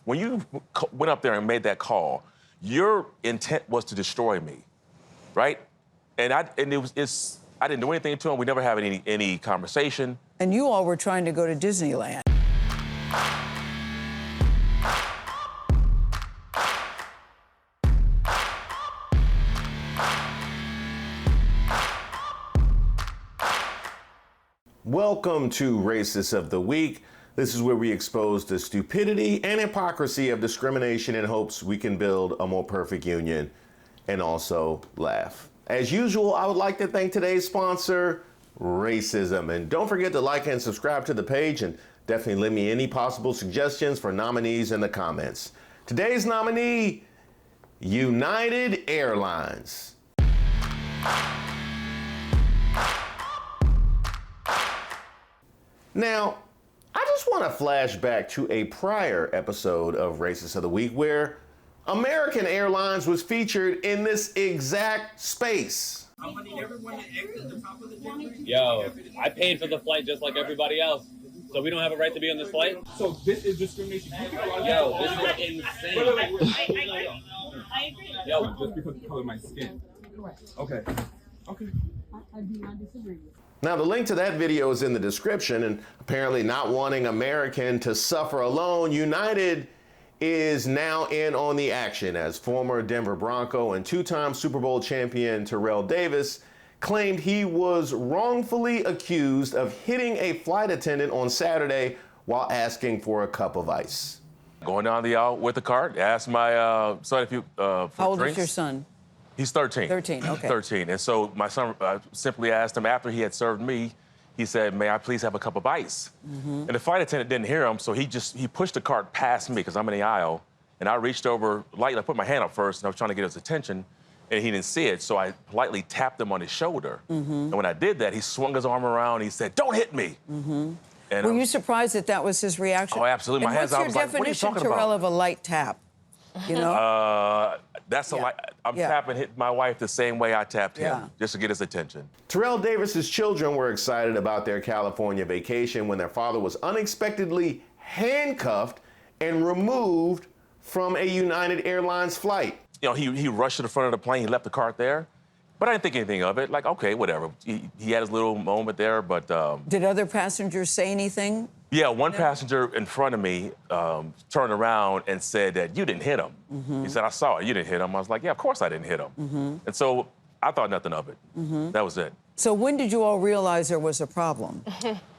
when you went up there and made that call, your intent was to destroy me, right? And I didn't do anything to him. We never had any conversation. And you all were trying to go to Disneyland. Welcome to Racist of the Week. This is where we expose the stupidity and hypocrisy of discrimination in hopes we can build a more perfect union and also laugh. As usual, I would like to thank today's sponsor, Racism. And don't forget to like and subscribe to the page, and definitely leave me any possible suggestions for nominees in the comments. Today's nominee, United Airlines. Now, I just want to flash back to a prior episode of Racist of the Week where American Airlines was featured in this exact space. Yo, I paid for the flight just like everybody else. So we don't have a right to be on this flight? So this is discrimination. Yo, this is insane. I agree. Yo, just because of the color of my skin. Correct. Okay. I do not disagree. Now, the link to that video is in the description, and apparently not wanting American to suffer alone, United is now in on the action as former Denver Bronco and two-time Super Bowl champion Terrell Davis claimed he was wrongfully accused of hitting a flight attendant on Saturday while asking for a cup of ice. Going down the aisle with the cart, asked my son if you for How old drinks. is your son? He's 13. 13, okay. 13. And so my son simply asked him after he had served me, he said, "May I please have a cup of ice?" And the flight attendant didn't hear him, so he pushed the cart past me because I'm in the aisle, and I reached over lightly. I put my hand up first, and I was trying to get his attention, and he didn't see it, so I politely tapped him on his shoulder. And when I did that, he swung his arm around, and he said, "Don't hit me." And, Were you surprised that was his reaction? Oh, absolutely. And My hands out. I what's was your like, what are you definition, talking about? Terrell, of a light tap? You know? That's Yeah. I'm Yeah. tapping my wife the same way I tapped him, Yeah. just to get his attention. Terrell Davis's children were excited about their California vacation when their father was unexpectedly handcuffed and removed from a United Airlines flight. You know, he rushed to the front of the plane, he left the cart there, but I didn't think anything of it. Like, okay, whatever. He had his little moment there, but... Did other passengers say anything? Yeah, one passenger in front of me turned around and said that you didn't hit him. He said, "I saw it, you didn't hit him." I was like, "Yeah, of course I didn't hit him." And so I thought nothing of it. That was it. So when did you all realize there was a problem?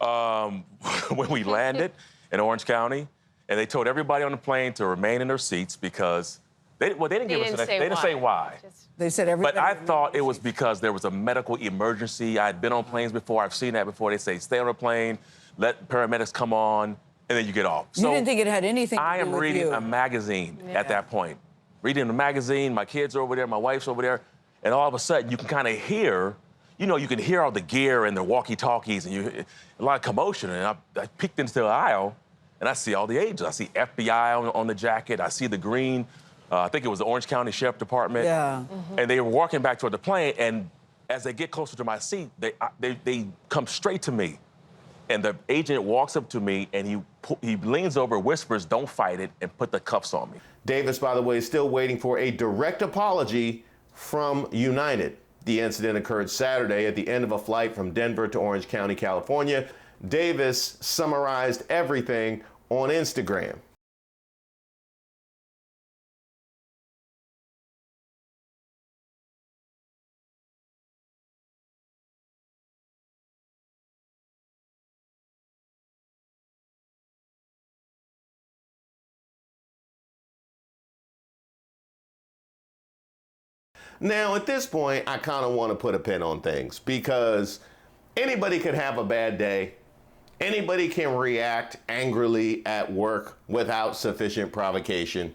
When we landed in Orange County, and they told everybody on the plane to remain in their seats because they didn't give us they didn't say why. They said everybody... But I thought it was because there was a medical emergency. I had been on planes before. I've seen that before. They say stay on the plane, let paramedics come on, and then you get off. You didn't think it had anything to do with you? I am reading a magazine at that point. Reading the magazine, my kids are over there, my wife's over there, and all of a sudden you can kind of hear, you can hear all the gear and the walkie-talkies and a lot of commotion. And I peeked into the aisle and I see all the agents. I see FBI on the jacket. I see the green, I think it was the Orange County Sheriff Department. Yeah. And they were walking back toward the plane, and as they get closer to my seat, they come straight to me. And the agent walks up to me, and he leans over, whispers, "Don't fight it," and put the cuffs on me. Davis, by the way, is still waiting for a direct apology from United. The incident occurred Saturday at the end of a flight from Denver to Orange County, California. Davis summarized everything on Instagram. Now, at this point, I kind of want to put a pin on things because anybody can have a bad day. Anybody can react angrily at work without sufficient provocation.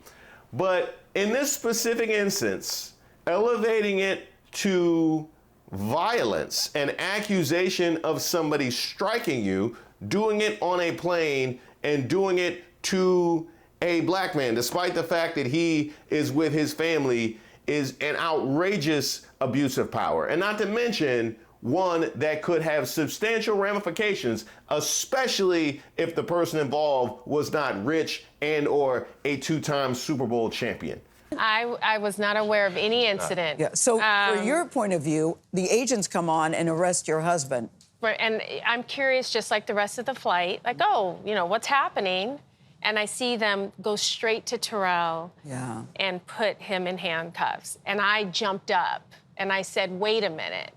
But in this specific instance, elevating it to violence, an accusation of somebody striking you, doing it on a plane and doing it to a black man, despite the fact that he is with his family, is an outrageous abuse of power. And not to mention one that could have substantial ramifications, especially if the person involved was not rich and or a two-time Super Bowl champion. I was not aware of any incident. Yeah. So, from your point of view, the agents come on and arrest your husband. And I'm curious, just like the rest of the flight, like, oh, you know, what's happening? And I see them go straight to Terrell and put him in handcuffs. And I jumped up and I said, wait a minute.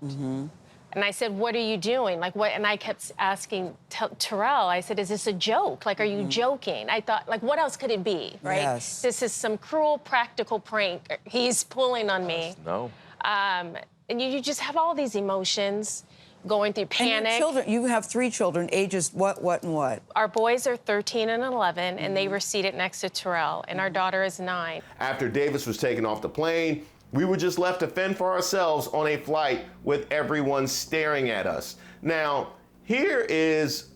And I said, what are you doing? Like, what? And I kept asking Terrell, I said, is this a joke? Like, are you joking? I thought, like, what else could it be, right? Yes. This is some cruel practical prank he's pulling on me. No. And you just have all these emotions going through panic. And your children, you have 3 children, ages what, and what? Our boys are 13 and 11, and they were seated next to Terrell, and our daughter is 9. After Davis was taken off the plane, we were just left to fend for ourselves on a flight with everyone staring at us. Now, here is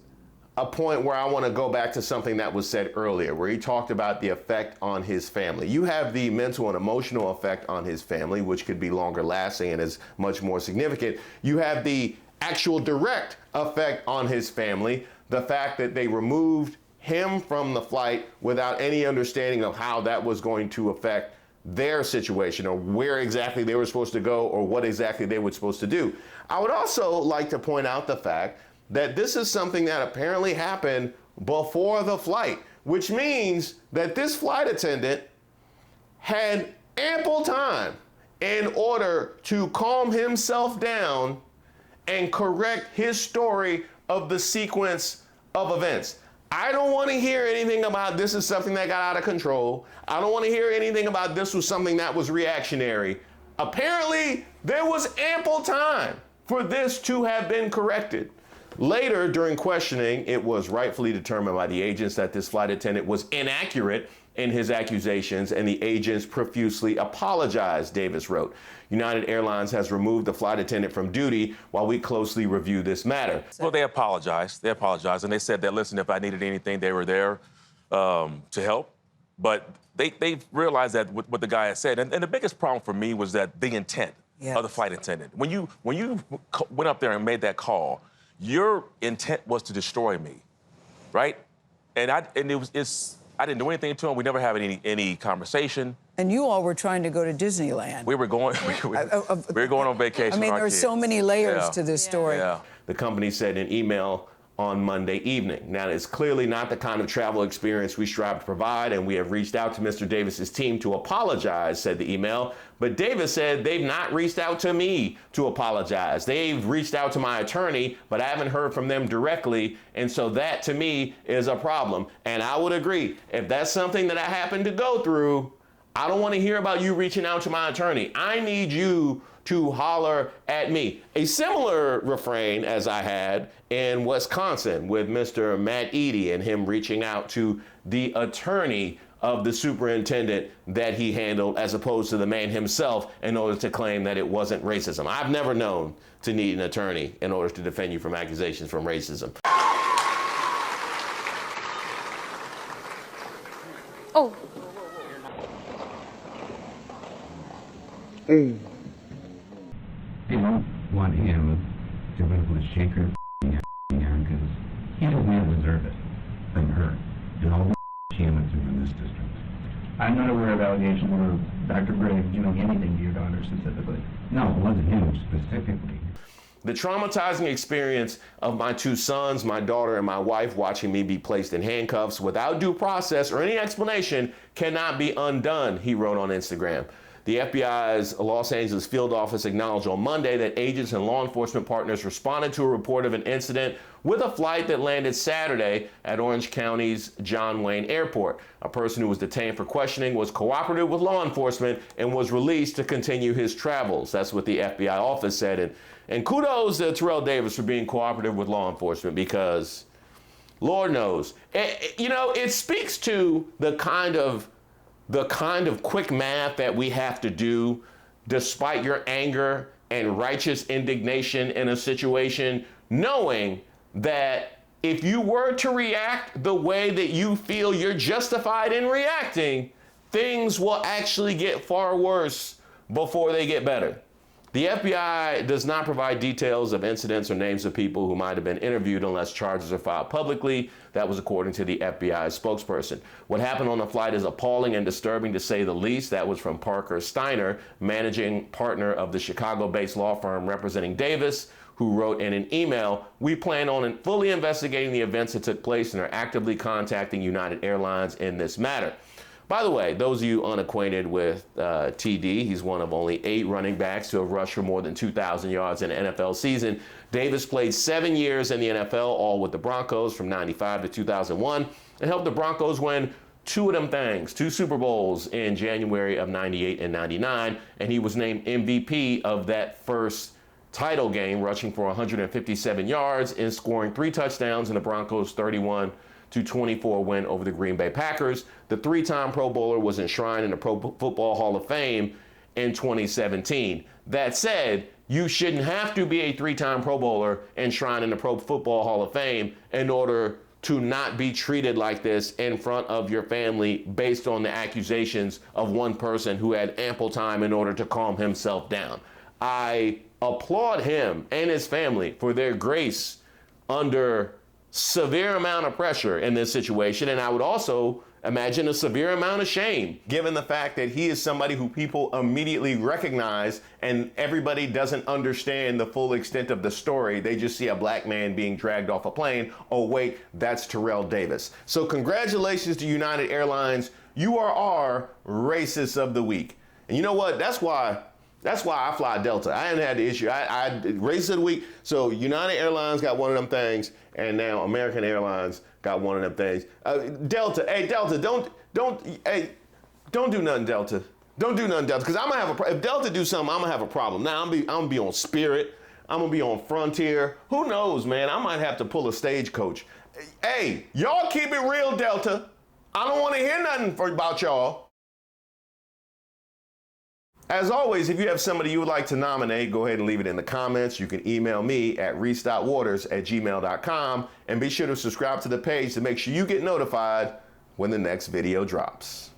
a point where I want to go back to something that was said earlier, where he talked about the effect on his family. You have the mental and emotional effect on his family, which could be longer lasting and is much more significant. You have the actual direct effect on his family, the fact that they removed him from the flight without any understanding of how that was going to affect their situation or where exactly they were supposed to go or what exactly they were supposed to do. I would also like to point out the fact that this is something that apparently happened before the flight, which means that this flight attendant had ample time in order to calm himself down and correct his story of the sequence of events. I don't want to hear anything about this is something that got out of control. I don't want to hear anything about this was something that was reactionary. Apparently, there was ample time for this to have been corrected. Later, during questioning, it was rightfully determined by the agents that this flight attendant was inaccurate in his accusations, and the agents profusely apologized, Davis wrote. United Airlines has removed the flight attendant from duty while we closely review this matter. Well, they apologized. And they said that, listen, if I needed anything, they were there to help. But they realized that what the guy had said. And the biggest problem for me was that the intent of the flight attendant. When you went up there and made that call, your intent was to destroy me, right? And I didn't do anything to him. We never had any conversation. And you all were trying to go to Disneyland. We were going on vacation. I mean, there are so many layers to this story. Yeah. The company said in an email on Monday evening. Now, it's clearly not the kind of travel experience we strive to provide, and we have reached out to Mr. Davis's team to apologize, said the email. But Davis said they've not reached out to me to apologize. They've reached out to my attorney, but I haven't heard from them directly, and so that, to me, is a problem. And I would agree, if that's something that I happen to go through, I don't want to hear about you reaching out to my attorney. I need you to holler at me. A similar refrain as I had in Wisconsin with Mr. Matt Eady and him reaching out to the attorney of the superintendent that he handled as opposed to the man himself in order to claim that it wasn't racism. I've never known to need an attorney in order to defend you from accusations from racism. Oh. They don't want him to be able to shake her down because he doesn't deserve it from her and all the she went through in this district. I'm not aware of allegations or Dr. Gray doing anything to your daughter specifically. No, it wasn't him specifically. The traumatizing experience of my 2 sons, my daughter, and my wife watching me be placed in handcuffs without due process or any explanation cannot be undone, he wrote on Instagram. The FBI's Los Angeles field office acknowledged on Monday that agents and law enforcement partners responded to a report of an incident with a flight that landed Saturday at Orange County's John Wayne Airport. A person who was detained for questioning was cooperative with law enforcement and was released to continue his travels. That's what the FBI office said. And kudos to Terrell Davis for being cooperative with law enforcement because, Lord knows, it speaks to the kind of quick math that we have to do despite your anger and righteous indignation in a situation, knowing that if you were to react the way that you feel you're justified in reacting, things will actually get far worse before they get better. The FBI does not provide details of incidents or names of people who might have been interviewed unless charges are filed publicly. That was according to the FBI spokesperson. What happened on the flight is appalling and disturbing to say the least. That was from Parker Steiner, managing partner of the Chicago-based law firm representing Davis, who wrote in an email, "We plan on fully investigating the events that took place and are actively contacting United Airlines in this matter." By the way, those of you unacquainted with TD, he's one of only 8 running backs to have rushed for more than 2,000 yards in an NFL season. Davis played 7 years in the NFL, all with the Broncos from 95 to 2001, and helped the Broncos win 2 of them things, 2 Super Bowls in January of 98 and 99, and he was named MVP of that first title game, rushing for 157 yards and scoring 3 touchdowns in the Broncos' 31-24 win over the Green Bay Packers. The 3-time Pro Bowler was enshrined in the Pro Football Hall of Fame in 2017. That said, you shouldn't have to be a 3-time Pro Bowler enshrined in the Pro Football Hall of Fame in order to not be treated like this in front of your family based on the accusations of one person who had ample time in order to calm himself down. I applaud him and his family for their grace under severe amount of pressure in this situation, and I would also imagine a severe amount of shame, given the fact that he is somebody who people immediately recognize, and everybody doesn't understand the full extent of the story. They just see a black man being dragged off a plane. Oh wait, that's Terrell Davis. So congratulations to United Airlines. You are our racist of the week. And you know what? That's why I fly Delta. I haven't had the issue. I racist of the week. So United Airlines got one of them things, and now American Airlines got one of them things. Delta, don't do nothing, Delta. Don't do nothing, Delta, because I'm gonna have if Delta do something, I'm gonna have a problem. Now I'm gonna be on Spirit. I'm gonna be on Frontier. Who knows, man? I might have to pull a stagecoach. Hey, y'all keep it real, Delta. I don't want to hear nothing about y'all. As always, if you have somebody you would like to nominate, go ahead and leave it in the comments. You can email me at reese.waters@gmail.com, and be sure to subscribe to the page to make sure you get notified when the next video drops.